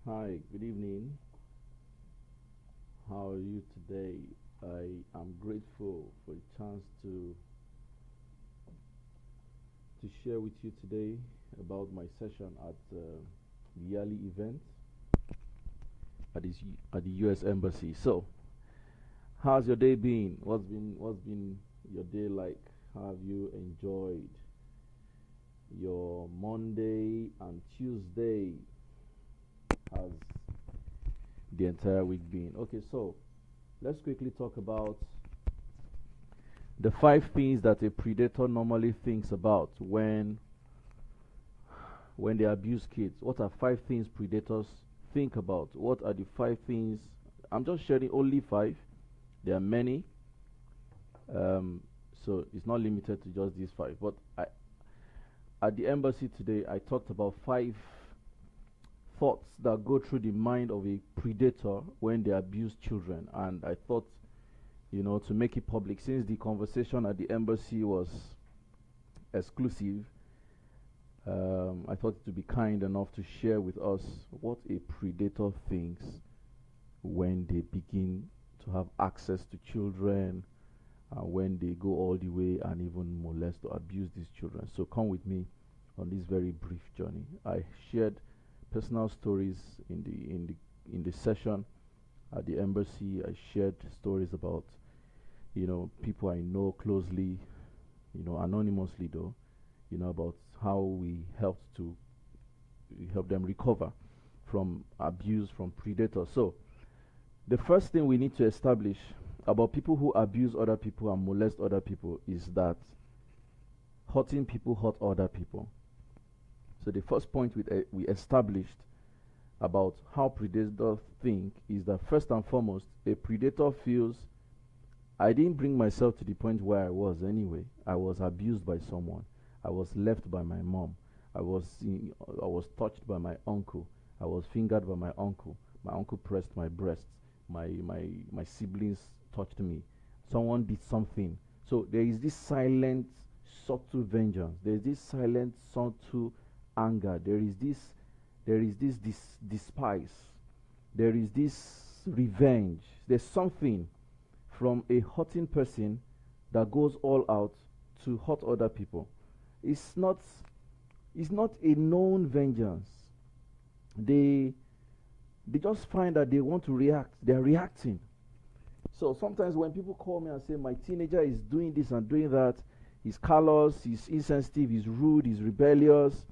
Hi, good evening. How are you today? I am grateful for the chance to share with you today about my session at the yearly event at the US Embassy. So, how's your day been? What's been your day like? How have you enjoyed your Monday and Tuesday? Has the entire week been? Okay, so let's quickly talk about the five things that a predator normally thinks about when they abuse kids. What are five things predators think about? What are the five things? I'm just sharing only five. There are many, um, so it's not limited to just these five. But at the embassy today, I talked about five thoughts that go through the mind of a predator when they abuse children, and I thought, to make it public, since the conversation at the embassy was exclusive. I thought to be kind enough to share with us what a predator thinks when they begin to have access to children, when they go all the way and even molest or abuse these children. So come with me on this very brief journey. I shared personal stories in the session at the embassy. I shared stories about people I know closely, anonymously though, about how we help them recover from abuse from predators. So the first thing we need to establish about people who abuse other people and molest other people is that hurting people hurt other people. So the first point we established about how predators think is that first and foremost, a predator feels I didn't bring myself to the point where I was anyway. I was abused by someone. I was left by my mom. I was touched by my uncle. I was fingered by my uncle. My uncle pressed my breasts. My siblings touched me. Someone did something. So there is this silent, subtle vengeance. There is this silent, subtle anger. There is this despise. There is this revenge. There's something from a hurting person that goes all out to hurt other people. It's not it's not a known vengeance. They they just find that they want to react. They're reacting. So sometimes when people call me and say my teenager is doing this and doing that, he's callous, he's insensitive, he's rude, he's rebellious.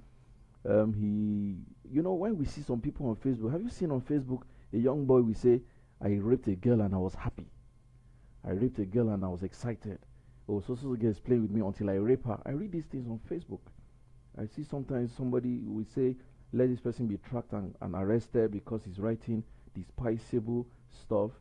He, when we see some people on Facebook, have you seen on Facebook a young boy will say, "I raped a girl and I was happy. I raped a girl and I was excited. Oh, so girl is playing with me until I rape her." I read these things on Facebook. I see sometimes somebody will say, "Let this person be tracked and arrested because he's writing despicable stuff."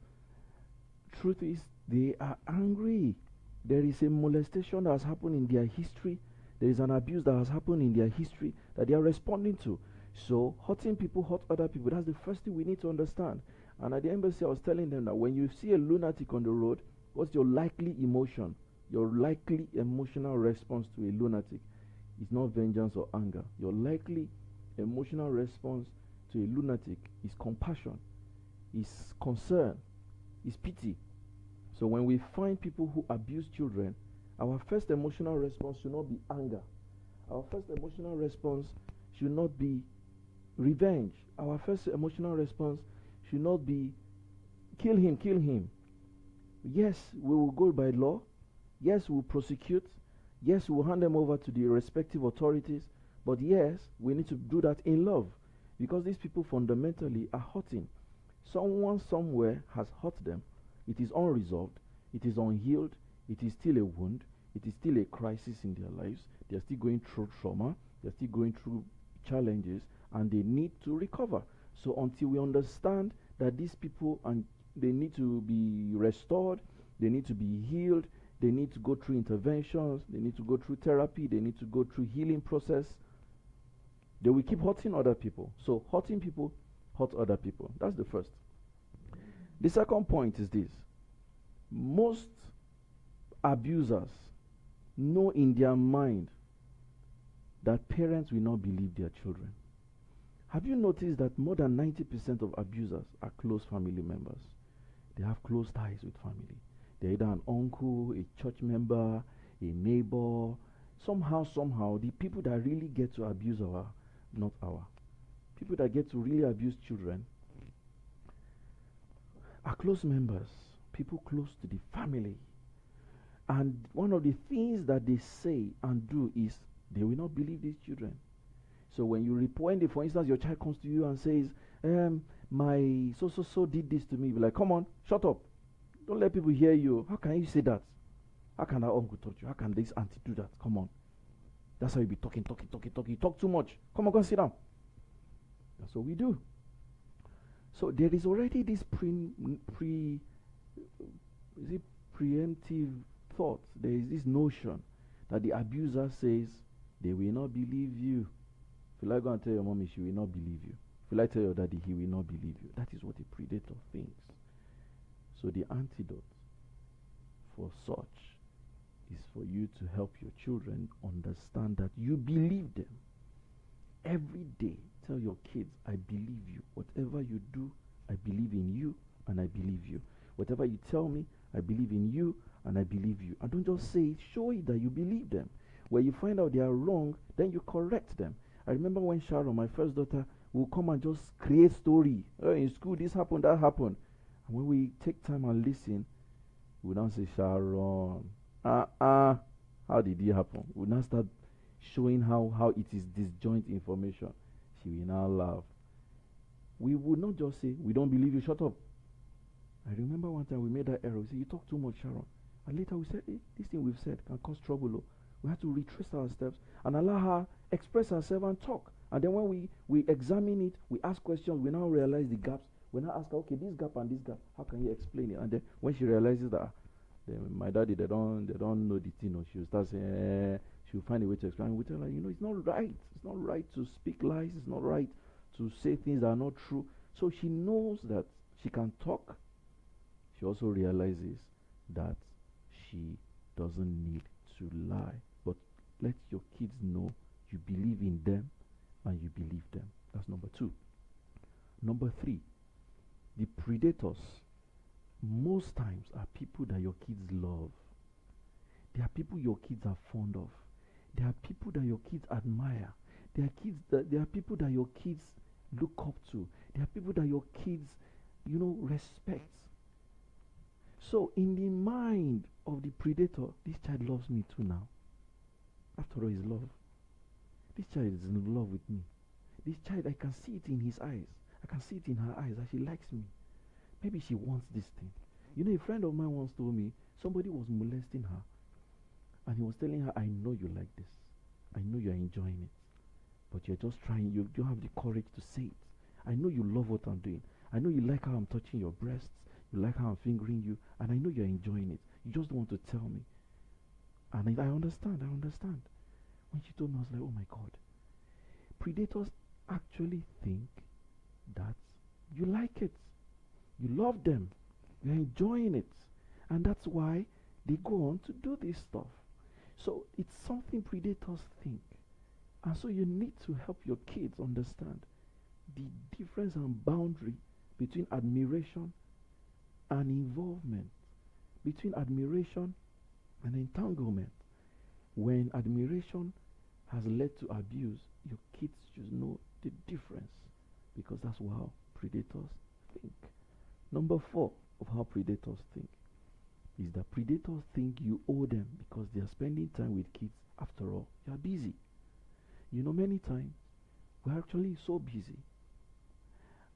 Truth is, they are angry. There is a molestation that has happened in their history. There is an abuse that has happened in their history that they are responding to. So, hurting people hurt other people. That's the first thing we need to understand. And at the embassy, I was telling them that when you see a lunatic on the road, what's your likely emotion? Your likely emotional response to a lunatic is not vengeance or anger. Your likely emotional response to a lunatic is compassion, is concern, is pity. So when we find people who abuse children, our first emotional response should not be anger. Our first emotional response should not be revenge. Our first emotional response should not be kill him, kill him. Yes, we will go by law. Yes, we will prosecute. Yes, we will hand them over to the respective authorities. But yes, we need to do that in love because these people fundamentally are hurting. Someone somewhere has hurt them. It is unresolved. It is unhealed. It is still a wound. It is still a crisis in their lives. They are still going through trauma. They are still going through challenges and they need to recover. So until we understand that these people and they need to be restored, they need to be healed, they need to go through interventions, they need to go through therapy, they need to go through healing process, they will keep hurting other people. So hurting people hurt other people. That's the first. The second point is this. Most abusers know in their mind that parents will not believe their children. Have you noticed that more than 90% of abusers are close family members? They have close ties with family. They're either an uncle, a church member, a neighbor. Somehow, the people that really get to abuse people that get to really abuse children are close members, people close to the family. And one of the things that they say and do is they will not believe these children. So when you report, for instance, your child comes to you and says, my so did this to me, be like, come on, shut up. Don't let people hear you. How can you say that? How can that uncle touch you? How can this auntie do that? Come on. That's how you be talking. You talk too much. Come on, go and sit down. That's what we do. So there is already this preemptive thought. There is this notion that the abuser says they will not believe you. If you like, go and tell your mommy, she will not believe you. If you like, tell your daddy, he will not believe you. That is what a predator thinks. So the antidote for such is for you to help your children understand that you believe them. Every day, tell your kids, I believe you. Whatever you do, I believe in you and I believe you. Whatever you tell me, I believe in you and I believe you. And don't just say it, show it that you believe them. When you find out they are wrong, then you correct them. I remember when Sharon, my first daughter, will come and just create story. In school, this happened, that happened. And when we take time and listen, we now say, Sharon, how did it happen? We now start showing how it is disjoint information. She will now laugh. We would not just say, we don't believe you, shut up. I remember one time we made that error. We said, you talk too much, Sharon. And later we said, hey, this thing we've said can cause trouble. Oh. We had to retrace our steps and allow her express herself and talk. And then when we examine it, we ask questions, we now realize the gaps. We now ask her, okay, this gap and this gap, how can you explain it? And then when she realizes that, then my daddy, they don't know the thing, she'll start saying, she'll find a way to explain. We tell her, it's not right. It's not right to speak lies. It's not right to say things that are not true. So she knows that she can talk. She also realizes that she doesn't need to lie. But let your kids know you believe in them and you believe them. That's number 2. Number 3, the predators most times are people that your kids love. They are people your kids are fond of. They are people that your kids admire. They are people that your kids look up to. They are people that your kids, respect. So in the mind of the predator, this child loves me too now. After all, it's love. This child is in love with me. This child, I can see it in his eyes. I can see it in her eyes that she likes me. Maybe she wants this thing. A friend of mine once told me somebody was molesting her. And he was telling her, I know you like this. I know you're enjoying it. But you're just trying, you don't have the courage to say it. I know you love what I'm doing. I know you like how I'm touching your breasts. You like how I'm fingering you. And I know you're enjoying it. You just don't want to tell me. And I understand. When she told me, I was like, oh my God. Predators actually think that you like it. You love them. You're enjoying it. And that's why they go on to do this stuff. So it's something predators think. And so you need to help your kids understand the difference and boundary between admiration and involvement, between admiration and entanglement. When admiration has led to abuse, your kids should know the difference, because that's how predators think. Number 4 of how predators think is that predators think you owe them because they are spending time with kids. After all, you are busy. Many times we're actually so busy.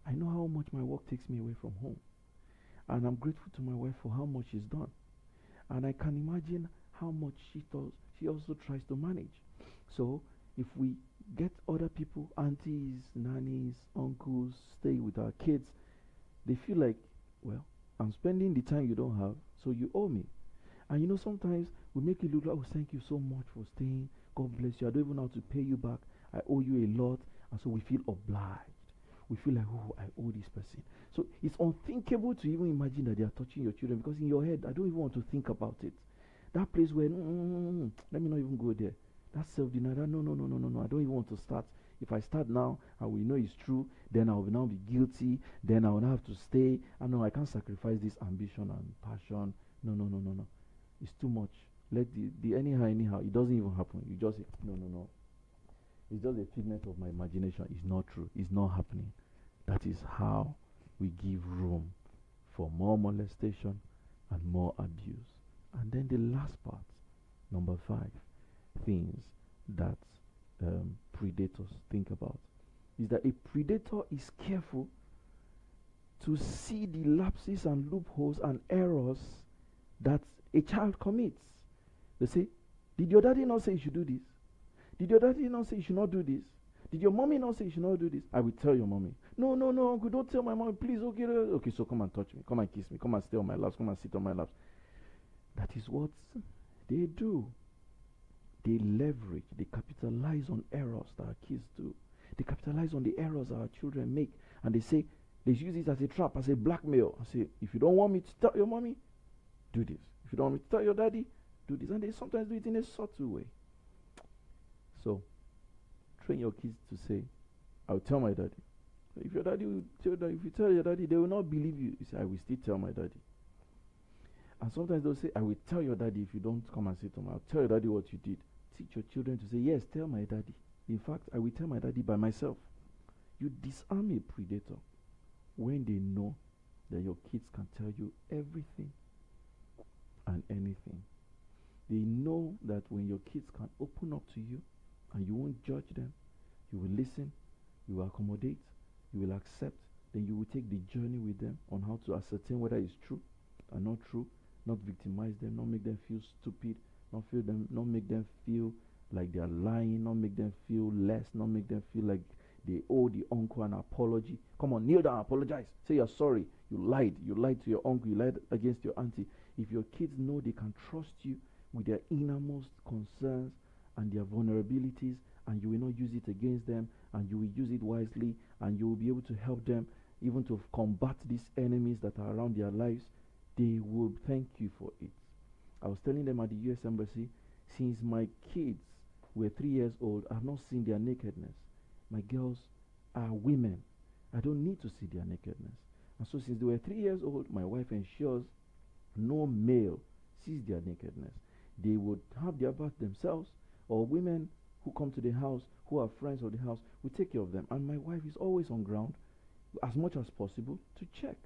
I know how much my work takes me away from home, and I'm grateful to my wife for how much she's done. And I can imagine how much she also tries to manage. So if we get other people, aunties, nannies, uncles, stay with our kids, they feel like, well, I'm spending the time you don't have, so you owe me. And sometimes we make it look like, oh, thank you so much for staying. God bless you. I don't even know how to pay you back. I owe you a lot. And so we feel obliged. We feel like, oh, I owe this person. So it's unthinkable to even imagine that they are touching your children, because in your head, I don't even want to think about it. That place where, let me not even go there. That self-denial, that no, I don't even want to start. If I start now and we know it's true, then I will now be guilty. Then I will not have to stay. I know I can't sacrifice this ambition and passion. No. It's too much. Let the anyhow. It doesn't even happen. You just say, no. It's just a figment of my imagination. It's not true. It's not happening. That is how we give room for more molestation and more abuse. And then the last part, number 5, things that predators think about, is that a predator is careful to see the lapses and loopholes and errors that a child commits. They say, did your daddy not say you should do this? Did your daddy not say you should not do this? Did your mommy not say you should not do this? I will tell your mommy. No, uncle, don't tell my mommy, please. Okay, so come and touch me, come and kiss me, come and stay on my laps, come and sit on my laps. That is what they do. They leverage, they capitalize on errors that our kids do. They capitalize on the errors our children make, and they say, they use it as a trap, as a blackmail. I say, if you don't want me to tell your mommy, do this. If you don't want me to tell your daddy, do this. And they sometimes do it in a subtle way. So, train your kids to say, I'll tell my daddy. If your daddy will tell that, if you tell your daddy, they will not believe you. You say, I will still tell my daddy. And sometimes they'll say, I will tell your daddy if you don't come and sit on me. I'll tell your daddy what you did. Teach your children to say, yes, tell my daddy. In fact, I will tell my daddy by myself. You disarm a predator when they know that your kids can tell you everything and anything. They know that when your kids can open up to you and you won't judge them, you will listen, you will accommodate, you will accept, then you will take the journey with them on how to ascertain whether it's true or not true, not victimize them, not make them feel stupid, not make them feel like they are lying, not make them feel less, not make them feel like they owe the uncle an apology. Come on, kneel down, apologize. Say you're sorry. You lied to your uncle, you lied against your auntie. If your kids know they can trust you with their innermost concerns and their vulnerabilities, and you will not use it against them, and you will use it wisely, and you will be able to help them even to combat these enemies that are around their lives, they will thank you for it. I was telling them at the US Embassy, since my kids were 3 years old, I have not seen their nakedness. My girls are women. I don't need to see their nakedness. And so since they were 3 years old, my wife ensures no male sees their nakedness. They would have their bath themselves, or women who come to the house, who are friends of the house, will take care of them. And my wife is always on ground, as much as possible, to check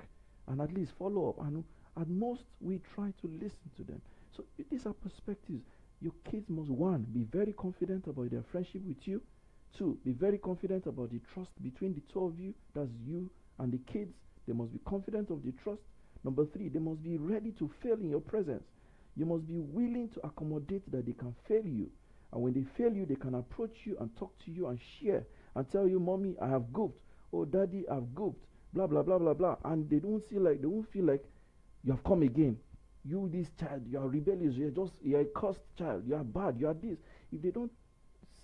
and at least follow up. And at most, we try to listen to them. So these are perspectives. Your kids must, 1, be very confident about their friendship with you. 2, be very confident about the trust between the two of you. That's you and the kids. They must be confident of the trust. Number 3, they must be ready to fail in your presence. You must be willing to accommodate that they can fail you. And when they fail you, they can approach you and talk to you and share and tell you, Mommy, I have gooped. Oh, Daddy, I've gooped. Blah, blah, blah, blah, blah. And they won't feel like you have come again. You, this child, you are rebellious. You're a cursed child. You are bad. You are this. If they don't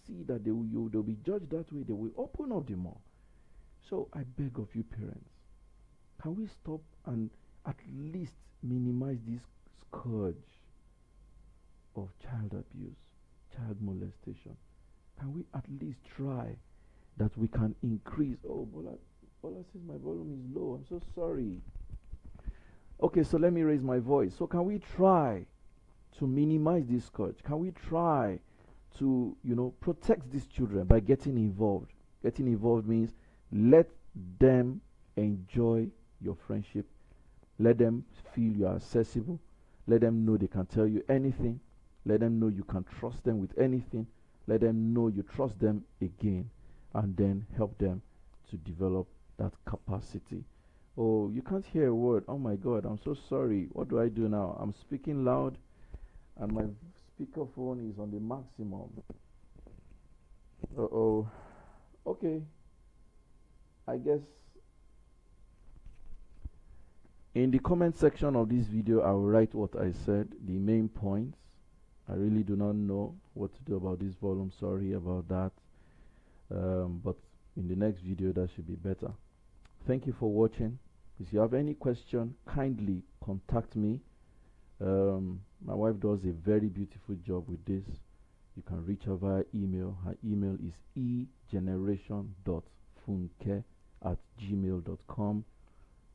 see that they'll be judged that way, they will open up the more. So I beg of you, parents, can we stop and at least minimize this scourge of child abuse, child molestation? Can we at least try that we can increase? Oh, Bola says my volume is low. I'm so sorry. Okay, so let me raise my voice. So can we try to minimize this scourge? Can we try to, protect these children by getting involved? Getting involved means let them enjoy your friendship. Let them feel you are accessible. Let them know they can tell you anything. Let them know you can trust them with anything. Let them know you trust them again. And then help them to develop that capacity. Oh, you can't hear a word. Oh my God, I'm so sorry. What do I do now? I'm speaking loud and my speakerphone is on the maximum. Uh-oh. Okay. I guess in the comment section of this video, I will write what I said, the main points. I really do not know what to do about this volume. Sorry about that. But in the next video, that should be better. Thank you for watching. If you have any question, kindly contact me. My wife does a very beautiful job with this. You can reach her via email. Her email is egeneration.funke@gmail.com.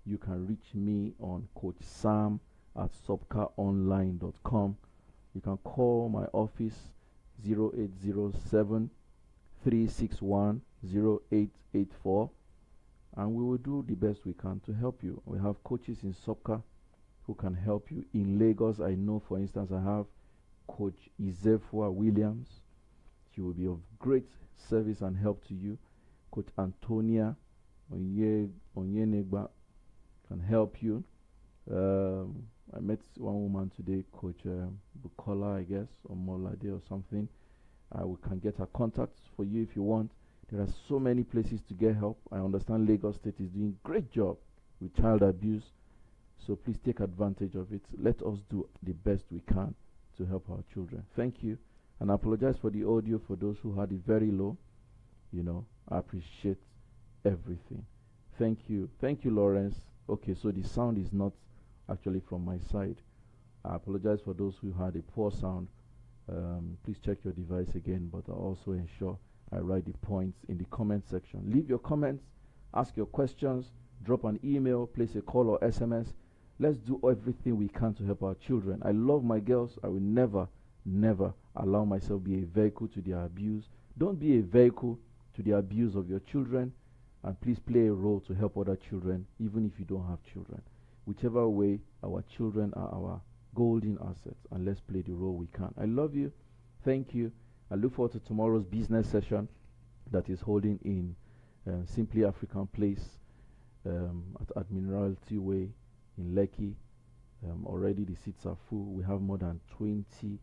You can reach me on coachsam@subcaonline.com. You can call my office 0807 361 0884, and we will do the best we can to help you. We have coaches in Subca who can help you. In Lagos, I know, for instance, I have Coach Izefua Williams. She will be of great service and help to you. Coach Antonia Onyenegba can help you. I met one woman today, Coach Bukola, I guess, or Molade or something. We can get her contacts for you if you want. There are so many places to get help. I understand Lagos State is doing a great job with child abuse, so please take advantage of it. Let us do the best we can to help our children. Thank you, and I apologize for the audio for those who had it very low. I appreciate everything. Thank you, Lawrence. Okay, so the sound is not actually from my side. I apologize for those who had a poor sound. Please check your device again, but I'll also ensure I write the points in the comment section. Leave your comments, ask your questions, drop an email, place a call or SMS. Let's do everything we can to help our children. I love my girls. I will never, never allow myself be a vehicle to their abuse. Don't be a vehicle to the abuse of your children, and please play a role to help other children, even if you don't have children. Whichever way, our children are our golden assets, and let's play the role we can. I love you. Thank you. I look forward to tomorrow's business session that is holding in Simply African Place at Admiralty Way in Lekki. Already the seats are full. We have more than 20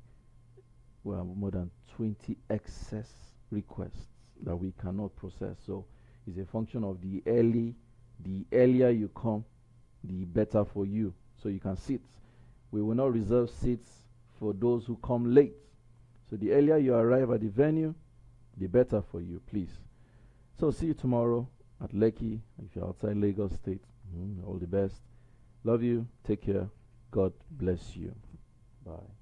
excess requests that we cannot process. So it's a function of the earlier you come, the better for you, so you can sit. We will not reserve seats for those who come late. So the earlier you arrive at the venue, the better for you, please. So see you tomorrow at Lekki. If you're outside Lagos State, all the best. Love you. Take care. God bless you. Bye.